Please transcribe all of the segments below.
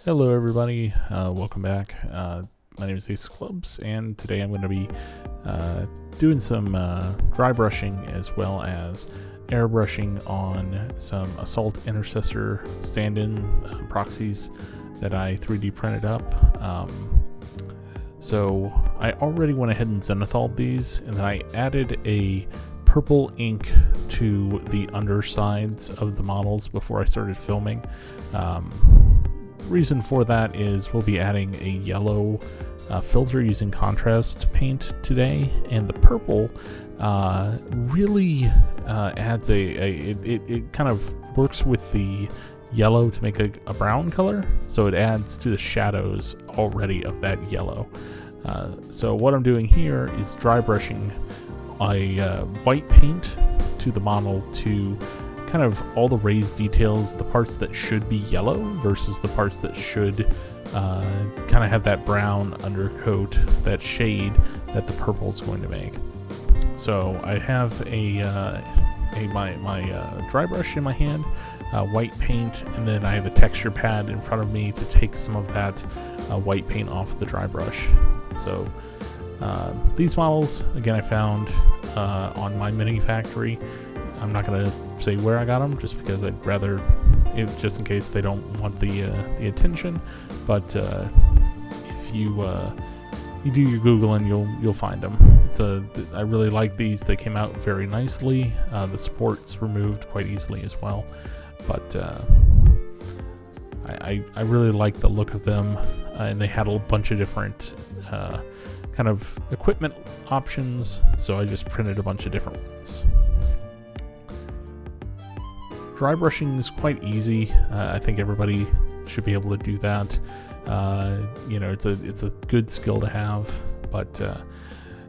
Hello everybody, welcome back. My name is Ace Clubs, and today I'm going to be doing some dry brushing as well as airbrushing on some Assault Intercessor stand-in proxies that I 3D printed up. So I already went ahead and zenithalled these, and then I added a purple ink to the undersides of the models before I started filming. Reason for that is we'll be adding a yellow filter using contrast paint today, and the purple really adds it kind of works with the yellow to make a brown color, so it adds to the shadows already of that yellow. So what I'm doing here is dry brushing a white paint to the model to kind of all the raised details, the parts that should be yellow versus the parts that should kind of have that brown undercoat, that shade that the purple is going to make. So I have my dry brush in my hand, white paint, and then I have a texture pad in front of me to take some of that white paint off the dry brush. So these models, again, I found on my mini factory. I'm not going to say where I got them, just because I'd rather, just in case they don't want the attention. But if you do your Googling, you'll find them. I really like these. They came out very nicely. The support's removed quite easily as well. But I really like the look of them, and they had a bunch of different kind of equipment options, so I just printed a bunch of different ones. Dry brushing is quite easy. I think everybody should be able to do that. It's a good skill to have, but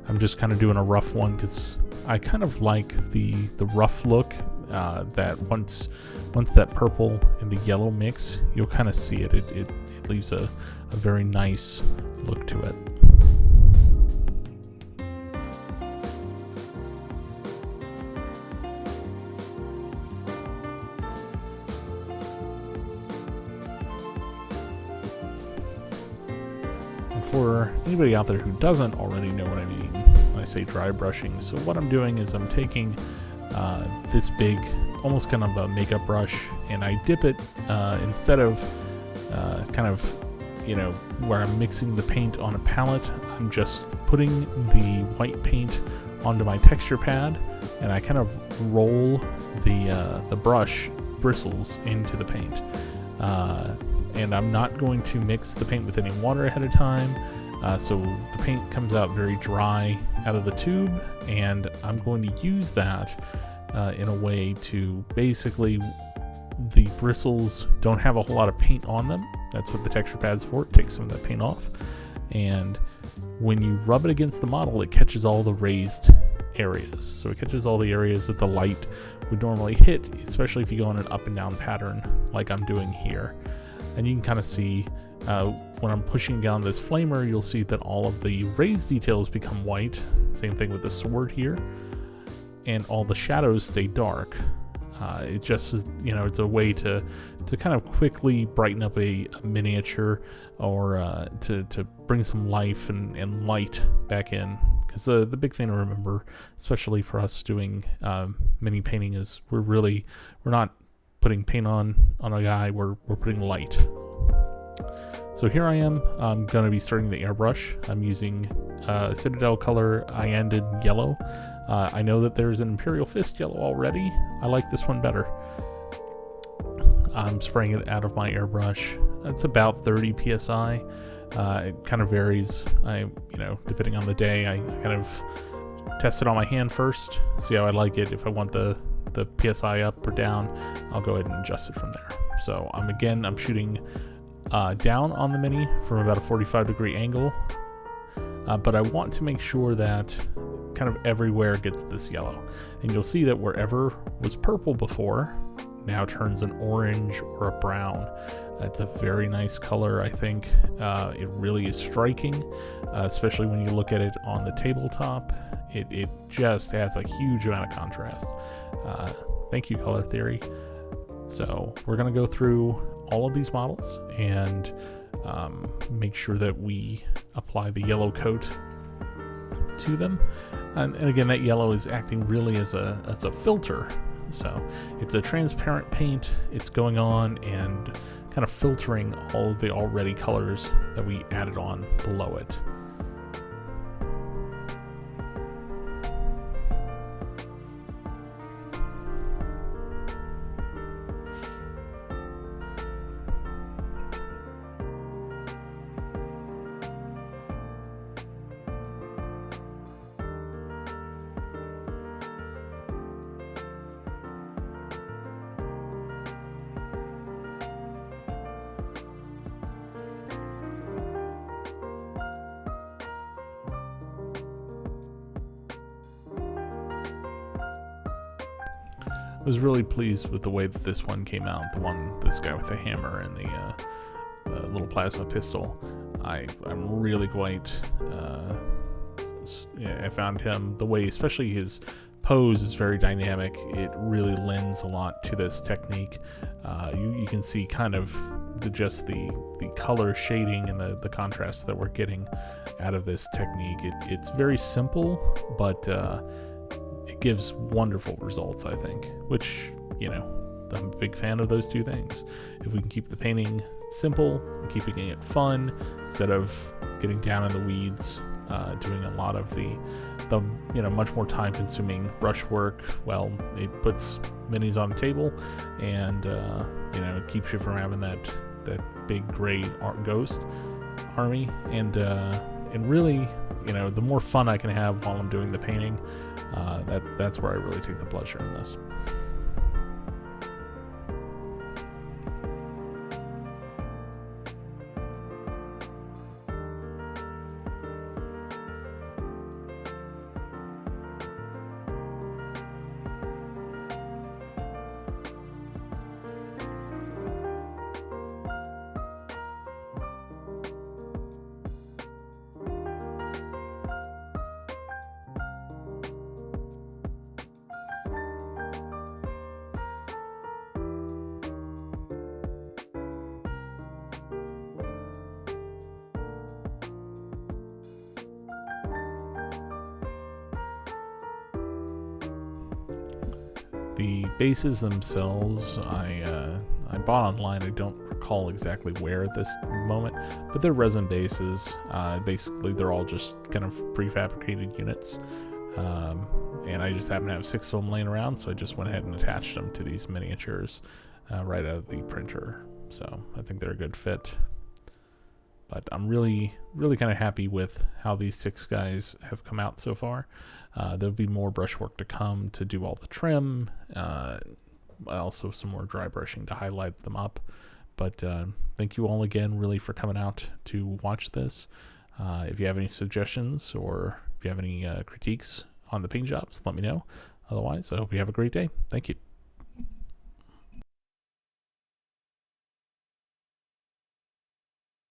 I'm just kind of doing a rough one because I kind of like the rough look that once that purple and the yellow mix, you'll kind of see it. It leaves a very nice look to it. For anybody out there who doesn't already know what I mean when I say dry brushing, so what I'm doing is I'm taking this big, almost kind of a makeup brush, and I dip it instead of kind of, where I'm mixing the paint on a palette, I'm just putting the white paint onto my texture pad, and I kind of roll the brush bristles into the paint. And I'm not going to mix the paint with any water ahead of time, so the paint comes out very dry out of the tube, and I'm going to use that in a way to basically, the bristles don't have a whole lot of paint on them. That's what the texture pad's for. It takes some of that paint off, and when you rub it against the model, it catches all the raised areas. So it catches all the areas that the light would normally hit, especially if you go in an up and down pattern like I'm doing here. And you can kind of see when I'm pushing down this flamer, you'll see that all of the raised details become white. Same thing with the sword here. And all the shadows stay dark. It just is, it's a way to kind of quickly brighten up a miniature, or to bring some life and light back in. Because the big thing to remember, especially for us doing mini painting, is we're not putting paint on a guy, we're putting light. So here I am. I'm going to be starting the airbrush. I'm using Citadel color Ianded yellow. I know that there's an Imperial Fist yellow already. I like this one better. I'm spraying it out of my airbrush. It's about 30 psi. It kind of varies. Depending on the day, I kind of test it on my hand first, see how I like it. If I want the PSI up or down, I'll go ahead and adjust it from there. So I'm shooting down on the mini from about a 45-degree angle, but I want to make sure that kind of everywhere gets this yellow, and you'll see that wherever was purple before now turns an orange or a brown. It's a very nice color. I think it really is striking, especially when you look at it on the tabletop. It just adds a huge amount of contrast. Thank you, Color Theory. So we're going to go through all of these models and make sure that we apply the yellow coat to them. And again, that yellow is acting really as a filter. So it's a transparent paint. It's going on and kind of filtering all of the already colors that we added on below it. I was really pleased with the way that this one came out. This guy with the hammer and the little plasma pistol. I'm really quite. I found him, the way, especially his pose is very dynamic. It really lends a lot to this technique. You can see kind of the color shading and the contrast that we're getting out of this technique. It's very simple, but it gives wonderful results, I think, which, you know, I'm a big fan of those two things. If we can keep the painting simple and keeping it fun instead of getting down in the weeds, doing a lot of the much more time consuming brush work, well, it puts minis on the table and it keeps you from having that big gray ghost army, and really, the more fun I can have while I'm doing the painting, that's where I really take the pleasure in this. The bases themselves, I bought online. I don't recall exactly where at this moment, but they're resin bases. Basically, they're all just kind of prefabricated units, and I just happen to have 6 of them laying around, so I just went ahead and attached them to these miniatures right out of the printer. So I think they're a good fit. But I'm really, really kind of happy with how these 6 guys have come out so far. There'll be more brushwork to come to do all the trim, also some more dry brushing to highlight them up. But thank you all again really for coming out to watch this. If you have any suggestions or if you have any critiques on the paint jobs, let me know. Otherwise, I hope you have a great day. Thank you.